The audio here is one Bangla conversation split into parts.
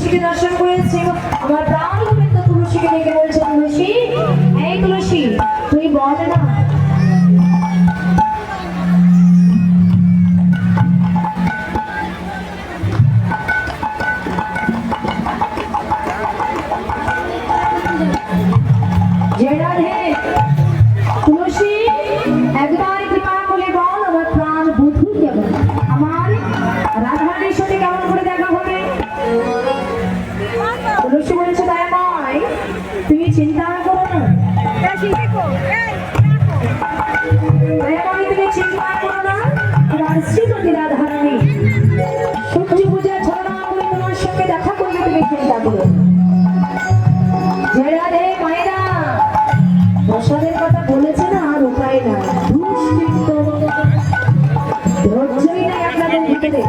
তুলসীকে দর্শন করেছি। আমার প্রাণ গোবিন্দ তুলসীকে ডেকে বলছে, তুলসী, এই তুলসী, তুই বল না জয় রাধে। তুলসী, একবার কৃপা করে বল আমার প্রাণ বধূ কেমন, আমার রাধারানীর সাথে কেমন করে দেখা হবে। তুলসী বলেছে, দয়াময় তুমি চিন্তা করো না, দয়াময় তুমি চিন্তা করো না, তোমার শ্রীমতী রাধারানী সূর্য পূজা ছড়া করে তোমার সঙ্গে দেখা করবে, তুমি চিন্তা করো। জয় রাধে। মায়েরা প্রসাদের কথা বলেছে না, আর উপায় না, ধৈর্যই নাই আপনাদের ভিতরে।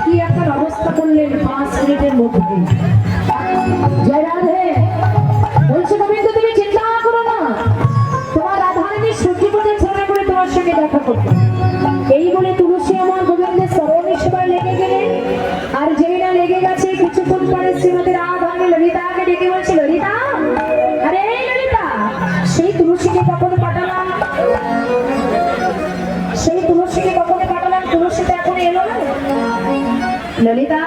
কি একটা ব্যবস্থা করলেন 5 মিনিটের মধ্যে। জয় রাধে। বলছে গোবিন্দ তুমি চিন্তা করো না, তোমার রাধারানী সূর্য পূজা ছড়া করে তোমার সঙ্গে দেখা করবে। এই বলে তুলসী আমার গোবিন্দের চরণের সেবায় লেগে গেলেন। আর যেই না লেগে গেছে, কিছুক্ষণ পরে শ্রীমতী রাধারানী ললিতাকে ডেকে বলছে, ললিতা, আরে ললিতা, সেই তুলসীকে কখন পাঠালাম, সেই তুলসীকে কখন পাঠালাম, তুলসী তো এখন এলো না। ললিতা